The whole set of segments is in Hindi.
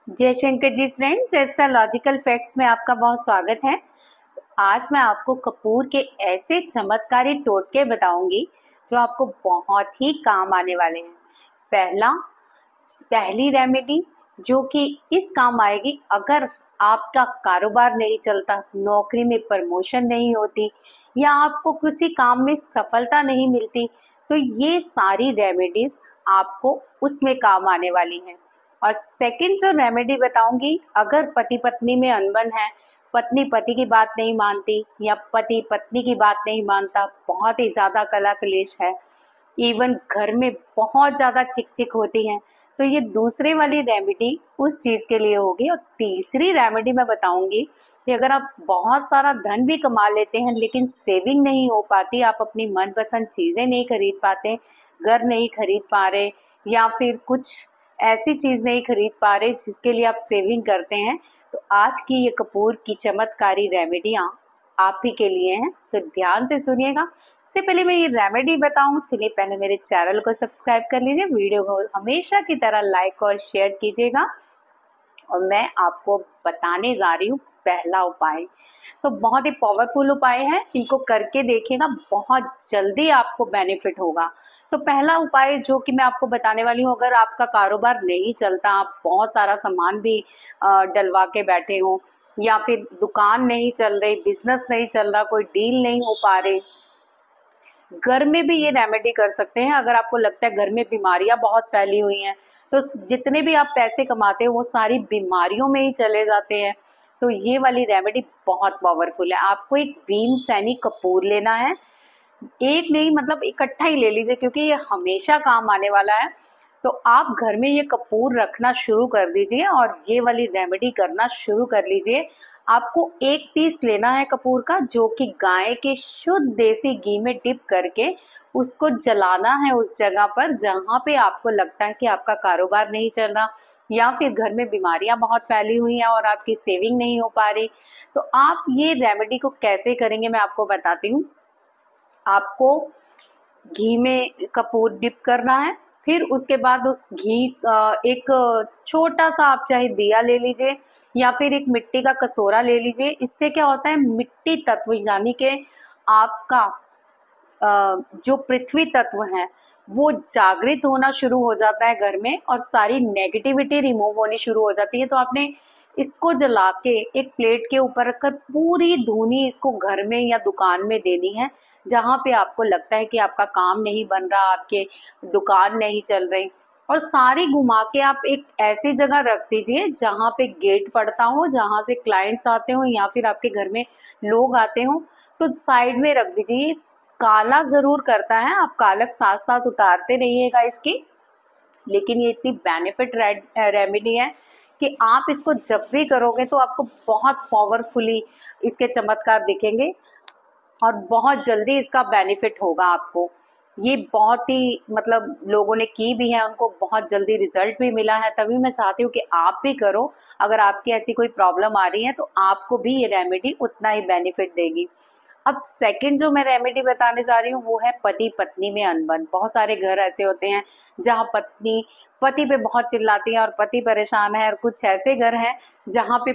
जयशंकर जी फ्रेंड्स, एस्ट्रोलॉजिकल फैक्ट्स में आपका बहुत स्वागत है। आज मैं आपको कपूर के ऐसे चमत्कारी टोटके बताऊंगी जो आपको बहुत ही काम आने वाले हैं। पहली रेमेडी जो कि इस काम आएगी अगर आपका कारोबार नहीं चलता, नौकरी में प्रमोशन नहीं होती या आपको किसी काम में सफलता नहीं मिलती, तो ये सारी रेमेडीज आपको उसमें काम आने वाली हैं। और सेकंड जो रेमेडी बताऊंगी, अगर पति पत्नी में अनबन है, पत्नी पति की बात नहीं मानती या पति पत्नी की बात नहीं मानता, बहुत ही ज्यादा कला क्लेश है, इवन घर में बहुत ज्यादा चिक चिक होती है, तो ये दूसरे वाली रेमेडी उस चीज के लिए होगी। और तीसरी रेमेडी मैं बताऊंगी कि अगर आप बहुत सारा धन भी कमा लेते हैं लेकिन सेविंग नहीं हो पाती, आप अपनी मनपसंद चीजें नहीं खरीद पाते, घर नहीं खरीद पा रहे या फिर कुछ ऐसी चीज नहीं खरीद पा रहे जिसके लिए आप सेविंग करते हैं, तो आज की ये कपूर की चमत्कारी रेमेडियां आप ही के लिए हैं, तो ध्यान से सुनिएगा। इससे पहले मैं ये रेमेडी बताऊं, चलिए पहले मेरे चैनल को सब्सक्राइब कर लीजिए, वीडियो को हमेशा की तरह लाइक और शेयर कीजिएगा। और मैं आपको बताने जा रही हूँ पहला उपाय। तो बहुत ही पावरफुल उपाय है, इनको करके देखिएगा, बहुत जल्दी आपको बेनिफिट होगा। तो पहला उपाय जो कि मैं आपको बताने वाली हूँ, अगर आपका कारोबार नहीं चलता, आप बहुत सारा सामान भी डलवा के बैठे हो या फिर दुकान नहीं चल रही, बिजनेस नहीं चल रहा, कोई डील नहीं हो पा रही, घर में भी ये रेमेडी कर सकते हैं। अगर आपको लगता है घर में बीमारियां बहुत फैली हुई हैं, तो जितने भी आप पैसे कमाते हो वो सारी बीमारियों में ही चले जाते हैं, तो ये वाली रेमेडी बहुत पावरफुल है। आपको एक भीम सैनी कपूर लेना है, एक नहीं मतलब इकट्ठा ही ले लीजिए क्योंकि ये हमेशा काम आने वाला है। तो आप घर में ये कपूर रखना शुरू कर दीजिए और ये वाली रेमेडी करना शुरू कर लीजिए। आपको एक पीस लेना है कपूर का, जो कि गाय के शुद्ध देसी घी में डिप करके उसको जलाना है उस जगह पर जहाँ पे आपको लगता है कि आपका कारोबार नहीं चल रहा या फिर घर में बीमारियां बहुत फैली हुई हैं और आपकी सेविंग नहीं हो पा रही। तो आप ये रेमेडी को कैसे करेंगे मैं आपको बताती हूँ। आपको घी में कपूर डिप करना है, फिर उसके बाद उस घी एक छोटा सा आप चाहे दिया ले लीजिए या फिर एक मिट्टी का कटोरा ले लीजिए। इससे क्या होता है, मिट्टी तत्व यानी कि आपका जो पृथ्वी तत्व है वो जागृत होना शुरू हो जाता है घर में और सारी नेगेटिविटी रिमूव होनी शुरू हो जाती है। तो आपने इसको जला के एक प्लेट के ऊपर रखकर पूरी धूनी इसको घर में या दुकान में देनी है जहाँ पे आपको लगता है कि आपका काम नहीं बन रहा, आपके दुकान नहीं चल रही, और सारी घुमा के आप एक ऐसी जगह रख दीजिए जहाँ पे गेट पड़ता हो, जहाँ से क्लाइंट्स आते हो या फिर आपके घर में लोग आते हो, तो साइड में रख दीजिए। काला जरूर करता है, आप कालक साथ साथ उतारते रहिएगा इसकी, लेकिन ये इतनी बेनिफिट रेमेडी है कि आप इसको जब भी करोगे तो आपको बहुत पावरफुली इसके चमत्कार दिखेंगे और बहुत जल्दी इसका बेनिफिट होगा आपको। ये बहुत ही मतलब लोगों ने की भी है, उनको बहुत जल्दी रिजल्ट भी मिला है, तभी मैं चाहती हूँ कि आप भी करो। अगर आपकी ऐसी कोई प्रॉब्लम आ रही है तो आपको भी ये रेमेडी उतना ही बेनिफिट देगी। अब सेकंड जो मैं रेमेडी बताने जा रही हूँ वो है पति पत्नी में अनबन। बहुत सारे घर ऐसे होते हैं जहाँ पत्नी पति पे बहुत चिल्लाती है और पति परेशान है, और कुछ ऐसे घर हैं जहाँ पे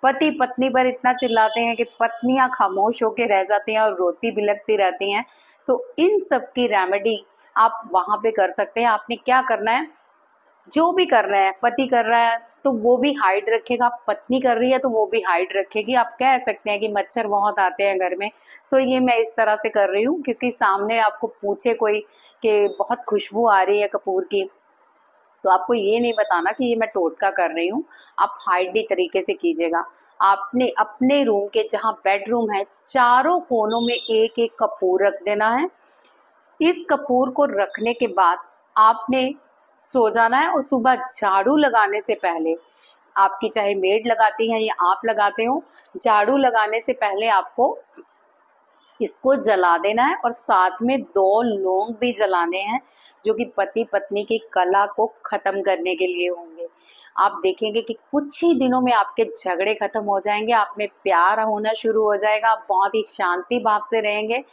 पति पत्नी पर इतना चिल्लाते हैं कि पत्नियां खामोश होकर रह जाती हैं और रोती बिलखती रहती हैं। तो इन सब की रेमेडी आप वहां पे कर सकते हैं। आपने क्या करना है, जो भी कर रहे हैं, पति कर रहा है तो वो भी हाइड रखेगा, पत्नी कर रही है तो वो भी हाइड रखेगी। आप कह सकते हैं कि मच्छर बहुत आते हैं घर में, सो ये मैं इस तरह से कर रही हूँ क्योंकि सामने आपको पूछे कोई कि बहुत खुशबू आ रही है कपूर की, तो आपको ये नहीं बताना कि ये मैं टोटका कर रही हूँ, आप हाइडी तरीके से कीजिएगा। आपने अपने रूम के जहाँ बेडरूम है चारों कोनों में एक एक कपूर रख देना है। इस कपूर को रखने के बाद आपने सो जाना है और सुबह झाड़ू लगाने से पहले, आपकी चाहे मेड लगाती है या आप लगाते हो, झाड़ू लगाने से पहले आपको इसको जला देना है और साथ में 2 लौंग भी जलाने हैं जो कि पति पत्नी की कला को खत्म करने के लिए होंगे। आप देखेंगे कि कुछ ही दिनों में आपके झगड़े खत्म हो जाएंगे, आप में प्यार होना शुरू हो जाएगा, आप बहुत ही शांति भाव से रहेंगे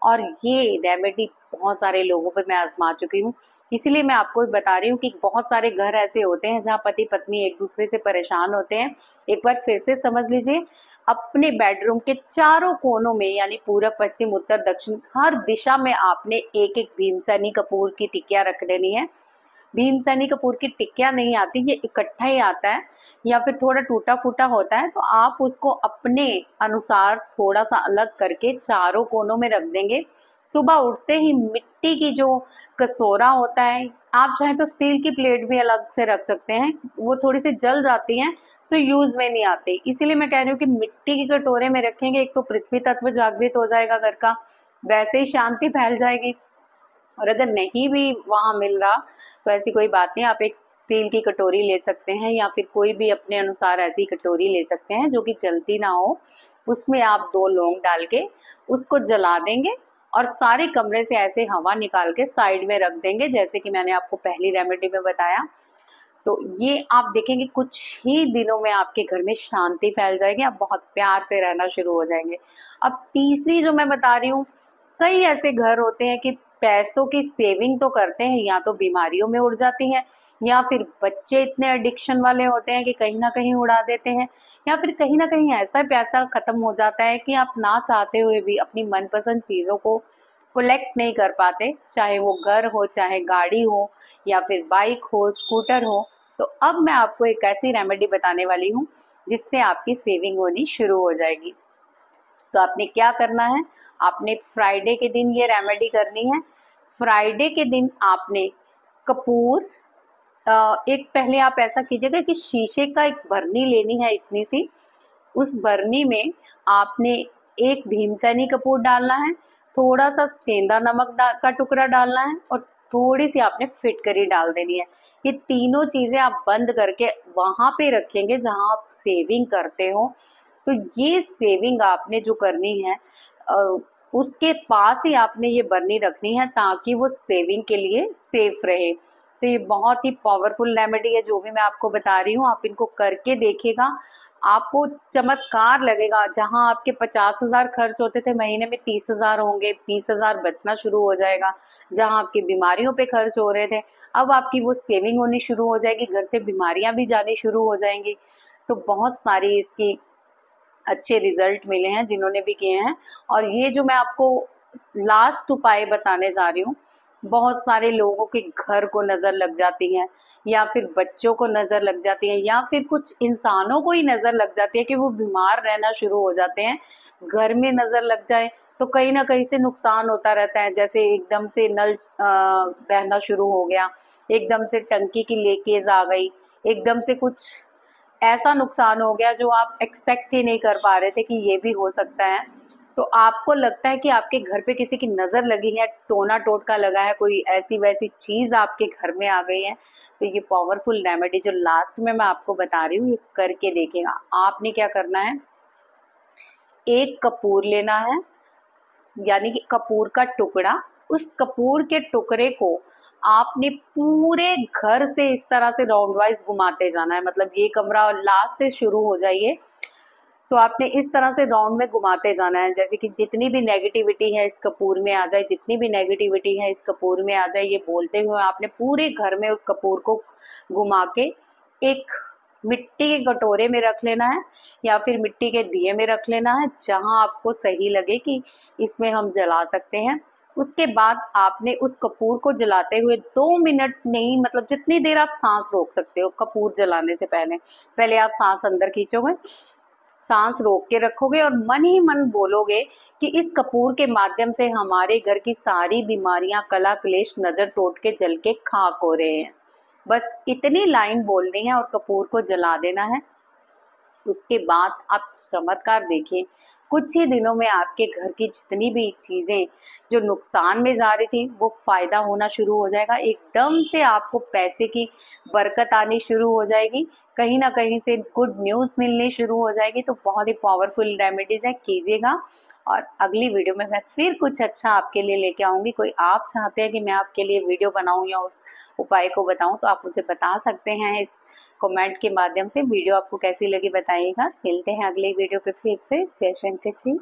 और ये रेमेडी बहुत सारे लोगों पे मैं आजमा चुकी हूँ, इसीलिए मैं आपको बता रही हूँ कि बहुत सारे घर ऐसे होते हैं जहाँ पति पत्नी एक दूसरे से परेशान होते हैं। एक बार फिर से समझ लीजिए, अपने बेडरूम के चारों कोनों में यानी पूरब पश्चिम उत्तर दक्षिण हर दिशा में आपने एक एक भीमसेनी कपूर की टिकिया रख देनी है। भीमसेनी कपूर की टिकिया नहीं आती, ये इकट्ठा ही आता है या फिर थोड़ा टूटा फूटा होता है, तो आप उसको अपने अनुसार थोड़ा सा अलग करके चारों कोनों में रख देंगे। सुबह उठते ही मिट्टी की जो कसोरा होता है, आप चाहे तो स्टील की प्लेट भी अलग से रख सकते हैं, वो थोड़ी सी जल जाती हैं तो यूज में नहीं आती, इसीलिए मैं कह रही हूँ कि मिट्टी के कटोरे में रखेंगे। एक तो पृथ्वी तत्व जागृत हो जाएगा घर का, वैसे ही शांति फैल जाएगी। और अगर नहीं भी वहाँ मिल रहा तो ऐसी कोई बात नहीं, आप एक स्टील की कटोरी ले सकते हैं या फिर कोई भी अपने अनुसार ऐसी कटोरी ले सकते हैं जो कि जलती ना हो। उसमें आप 2 लौंग डाल के उसको जला देंगे और सारे कमरे से ऐसे हवा निकाल के साइड में रख देंगे, जैसे कि मैंने आपको पहली रेमेडी में बताया। तो ये आप देखेंगे कुछ ही दिनों में आपके घर में शांति फैल जाएगी, आप बहुत प्यार से रहना शुरू हो जाएंगे। अब तीसरी जो मैं बता रही हूँ, कई ऐसे घर होते हैं कि पैसों की सेविंग तो करते हैं, या तो बीमारियों में उड़ जाती है, या फिर बच्चे इतने एडिक्शन वाले होते हैं कि कहीं ना कहीं उड़ा देते हैं, या फिर कहीं ना कहीं ऐसा पैसा खत्म हो जाता है कि आप ना चाहते हुए भी अपनी मनपसंद चीज़ों को कलेक्ट नहीं कर पाते, चाहे वो घर हो, चाहे गाड़ी हो, या फिर बाइक हो, स्कूटर हो। तो अब मैं आपको एक ऐसी रेमेडी बताने वाली हूँ जिससे आपकी सेविंग होनी शुरू हो जाएगी। तो आपने क्या करना है, आपने फ्राइडे के दिन ये रेमेडी करनी है। फ्राइडे के दिन आपने कपूर, एक पहले आप ऐसा कीजिएगा कि शीशे का एक बरनी लेनी है इतनी सी, उस बरनी में आपने एक भीमसेनी कपूर डालना है, थोड़ा सा सेंधा नमक का टुकड़ा डालना है और थोड़ी सी आपने फिटकरी डाल देनी है। ये तीनों चीज़ें आप बंद करके वहाँ पे रखेंगे जहाँ आप सेविंग करते हो। तो ये सेविंग आपने जो करनी है, उसके पास ही आपने ये बरनी रखनी है ताकि वो सेविंग के लिए सेफ रहे। तो ये बहुत ही पावरफुल रेमेडी है जो भी मैं आपको बता रही हूँ, आप इनको करके देखिएगा, आपको चमत्कार लगेगा। जहां आपके 50,000 खर्च होते थे, महीने में 30,000 होंगे, 20,000 बचना शुरू हो जाएगा। जहां आपकी बीमारियों पे खर्च हो रहे थे, अब आपकी वो सेविंग होनी शुरू हो जाएगी, घर से बीमारियां भी जानी शुरू हो जाएंगी। तो बहुत सारी इसकी अच्छे रिजल्ट मिले हैं जिन्होंने भी किए हैं। और ये जो मैं आपको लास्ट उपाय बताने जा रही हूँ, बहुत सारे लोगों के घर को नज़र लग जाती है, या फिर बच्चों को नज़र लग जाती है, या फिर कुछ इंसानों को ही नज़र लग जाती है कि वो बीमार रहना शुरू हो जाते हैं। घर में नज़र लग जाए तो कहीं ना कहीं से नुकसान होता रहता है, जैसे एकदम से नल बहना शुरू हो गया, एकदम से टंकी की लीकेज आ गई, एकदम से कुछ ऐसा नुकसान हो गया जो आप एक्सपेक्ट ही नहीं कर पा रहे थे कि ये भी हो सकता है। तो आपको लगता है कि आपके घर पे किसी की नज़र लगी है, टोना टोटका लगा है, कोई ऐसी वैसी चीज़ आपके घर में आ गई है, तो ये पावरफुल रेमेडी जो लास्ट में मैं आपको बता रही हूँ, ये करके देखेगा। आपने क्या करना है, एक कपूर लेना है, यानी कि कपूर का टुकड़ा, उस कपूर के टुकड़े को आपने पूरे घर से इस तरह से राउंड वाइज घुमाते जाना है। मतलब ये कमरा लास्ट से शुरू हो जाइए, तो आपने इस तरह से राउंड में घुमाते जाना है, जैसे कि जितनी भी नेगेटिविटी है इस कपूर में आ जाए, जितनी भी नेगेटिविटी है इस कपूर में आ जाए, ये बोलते हुए आपने पूरे घर में उस कपूर को घुमा के एक मिट्टी के कटोरे में रख लेना है, या फिर मिट्टी के दिए में रख लेना है, जहां आपको सही लगे कि इसमें हम जला सकते हैं। उसके बाद आपने उस कपूर को जलाते हुए 2 मिनट नहीं, मतलब जितनी देर आप सांस रोक सकते हो कपूर जलाने से पहले, पहले आप सांस अंदर खींचोगे, सांस रोक के रखोगे और मन ही मन बोलोगे कि इस कपूर के माध्यम से हमारे घर की सारी बीमारियां, कला क्लेश, नजर टोट के जल के खाक हो रहे हैं। बस इतनी लाइन बोलनी है और कपूर को जला देना है। उसके बाद आप चमत्कार देखिए, कुछ ही दिनों में आपके घर की जितनी भी चीजें जो नुकसान में जा रही थी वो फायदा होना शुरू हो जाएगा। एकदम से आपको पैसे की बरकत आनी शुरू हो जाएगी, कहीं ना कहीं से गुड न्यूज़ मिलनी शुरू हो जाएगी। तो बहुत ही पावरफुल रेमेडीज है, कीजिएगा। और अगली वीडियो में मैं फिर कुछ अच्छा आपके लिए लेके आऊँगी। कोई आप चाहते हैं कि मैं आपके लिए वीडियो बनाऊँ या उस उपाय को बताऊँ, तो आप मुझे बता सकते हैं इस कमेंट के माध्यम से। वीडियो आपको कैसी लगी बताइएगा। मिलते हैं अगले वीडियो पे फिर से। जय शंकर जी।